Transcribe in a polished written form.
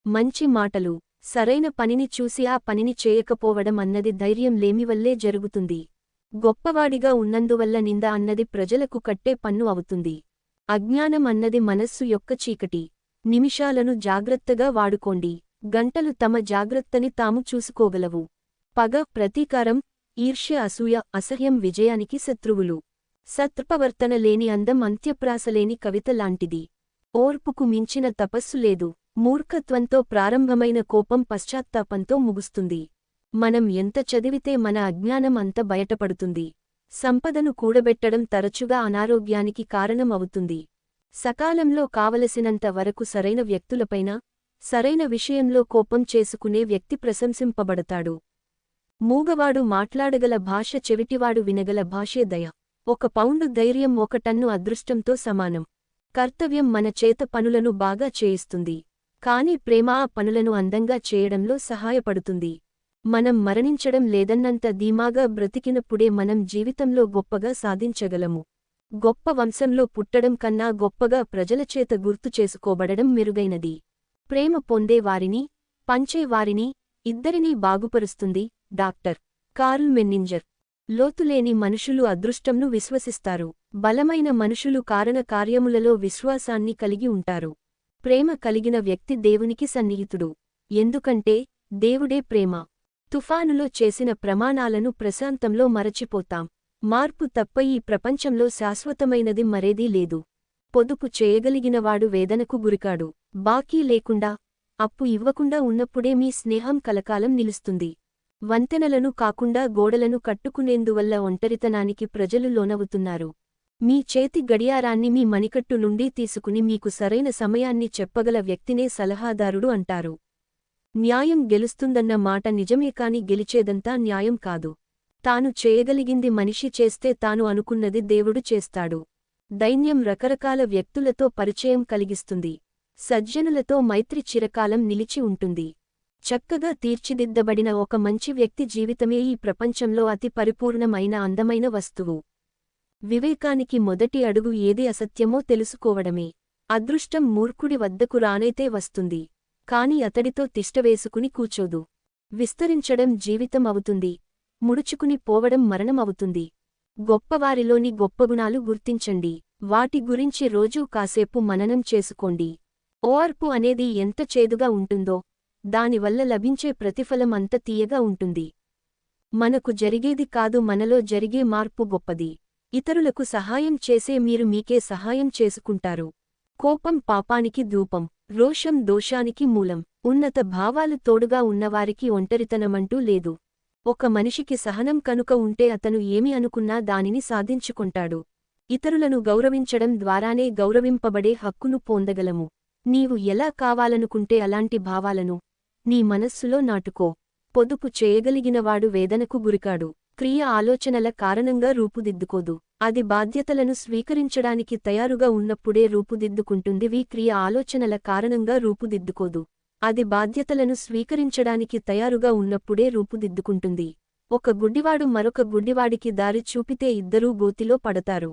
మంచి మాటలు, సరైన పనిని చూసి ఆ పనిని చేయకపోవడం అన్నది ధైర్యం లేమివల్లే జరుగుతుంది. గొప్పవాడిగా ఉన్నందువల్ల నింద అన్నది ప్రజలకు కట్టే పన్ను అవుతుంది. అజ్ఞానం అన్నది మనస్సు యొక్క చీకటి. నిమిషాలను జాగ్రత్తగా వాడుకోండి, గంటలు తమ జాగ్రత్తని తాము చూసుకోగలవు. పగ, ప్రతీకారం, ఈర్ష్య, అసూయ, అసహ్యం విజయానికి శత్రువులు. సత్ప్రవర్తన లేని అందం అంత్యప్రాసలేని కవిత లాంటిది. ఓర్పుకు మించిన తపస్సు లేదు. మూర్ఖత్వంతో ప్రారంభమైన కోపం పశ్చాత్తాపంతో ముగుస్తుంది. మనం ఎంత చదివితే మన అజ్ఞానం అంత బయటపడుతుంది. సంపదను కూడబెట్టడం తరచుగా అనారోగ్యానికి కారణం అవుతుంది. సకాలంలో కావలసినంత వరకు సరైన వ్యక్తులపైన, సరైన విషయంలో కోపం చేసుకునే వ్యక్తి ప్రశంసింపబడతాడు. మూగవాడు మాట్లాడగల భాష, చెవిటివాడు వినగల భాషే దయ. 1 పౌండు ధైర్యం 1 టన్ను అదృష్టంతో సమానం. కర్తవ్యం మన చేత పనులను బాగా చేయిస్తుంది, కాని ప్రేమ ఆ పనులను అందంగా చేయడంలో సహాయపడుతుంది. మనం మరణించడం లేదన్నంత ధీమాగా బ్రతికినప్పుడే మనం జీవితంలో గొప్పగా సాధించగలము. గొప్ప వంశంలో పుట్టడం కన్నా గొప్పగా ప్రజలచేత గుర్తు చేసుకోబడడం మెరుగైనది. ప్రేమ పొందేవారిని, పంచేవారిని, ఇద్దరినీ బాగుపరుస్తుంది. Doctor curl మెన్నింజర్. లోతులేని మనుషులు అదృష్టంను విశ్వసిస్తారు. బలమైన మనుషులు కారణ కార్యములలో విశ్వాసాన్ని కలిగి ఉంటారు. ప్రేమ కలిగిన వ్యక్తి దేవునికి సన్నిహితుడు. ఎందుకంటే దేవుడే ప్రేమ. తుఫానులో చేసిన ప్రమాణాలను ప్రశాంతంలో మరచిపోతాం. మార్పు తప్ప ఈ ప్రపంచంలో శాశ్వతమైనది మరేదీ లేదు. పొదుపు చేయగలిగినవాడు వేదనకు గురికాడు. బాకీ లేకుండా, అప్పు ఇవ్వకుండా ఉన్నప్పుడే మీ స్నేహం కలకాలం నిలుస్తుంది. వంతెనలను కాకుండా గోడలను కట్టుకునేందువల్ల ఒంటరితనానికి ప్రజలు లోనవుతున్నారు. మీ చేతి గడియారాన్ని మీ మణికట్టు నుండి తీసుకుని మీకు సరైన సమయాన్ని చెప్పగల వ్యక్తినే సలహాదారుడు అంటారు. న్యాయం గెలుస్తుందన్న మాట నిజమే, కాని గెలిచేదంతా న్యాయం కాదు. తాను చేయగలిగింది మనిషి చేస్తే తాను అనుకున్నది దేవుడు చేస్తాడు. దైన్యం రకరకాల వ్యక్తులతో పరిచయం కలిగిస్తుంది. సజ్జనులతో మైత్రి చిరకాలం నిలిచి ఉంటుంది. చక్కగా తీర్చిదిద్దబడిన ఒక మంచి వ్యక్తి జీవితమే ఈ ప్రపంచంలో అతి పరిపూర్ణమైన అందమైన వస్తువు. వివేకానికి మొదటి అడుగు ఏది అసత్యమో తెలుసుకోవడమే. అదృష్టం మూర్ఖుడి వద్దకు రానైతే వస్తుంది, కాని అతడితో తిష్టవేసుకుని కూచోదు. విస్తరించడం జీవితం అవుతుంది, ముడుచుకుని పోవడం మరణం అవుతుంది. గొప్పవారిలోని గొప్పగుణాలు గుర్తించండి, వాటి గురించి రోజూ కాసేపు మననం చేసుకోండి. ఓర్పు అనేది ఎంత చేదుగా ఉంటుందో, దానివల్ల లభించే ప్రతిఫలం అంత తీయగా ఉంటుంది. మనకు జరిగేది కాదు, మనలో జరిగే మార్పు గొప్పది. ఇతరులకు సహాయం చేసే మీరు మీకే సహాయం చేసుకుంటారు. కోపం పాపానికి ధూపం, రోషం దోషానికి మూలం. ఉన్నత భావాలు తోడుగా ఉన్నవారికి ఒంటరితనమంటూ లేదు. ఒక మనిషికి సహనం కనుక ఉంటే అతను ఏమి అనుకున్నా దానిని సాధించుకుంటాడు. ఇతరులను గౌరవించడం ద్వారానే గౌరవింపబడే హక్కును పొందగలము. నీవు ఎలా కావాలనుకుంటే అలాంటి భావాలను నీ మనస్సులో నాటుకో. పొదుపు చేయగలిగినవాడు వేదనకు గురికాడు. క్రియ ఆలోచనల కారణంగా రూపుదిద్దుకోదు. అది బాధ్యతలను స్వీకరించడానికి తయారుగా ఉన్నప్పుడే రూపుదిద్దుకుంటుంది. క్రియ ఆలోచనల కారణంగా రూపుదిద్దుకోదు. అది బాధ్యతలను స్వీకరించడానికి తయారుగా ఉన్నప్పుడే రూపుదిద్దుకుంటుంది. ఒక గుడ్డివాడు మరొక గుడ్డివాడికి దారి చూపితే ఇద్దరూ గోతిలో పడతారు.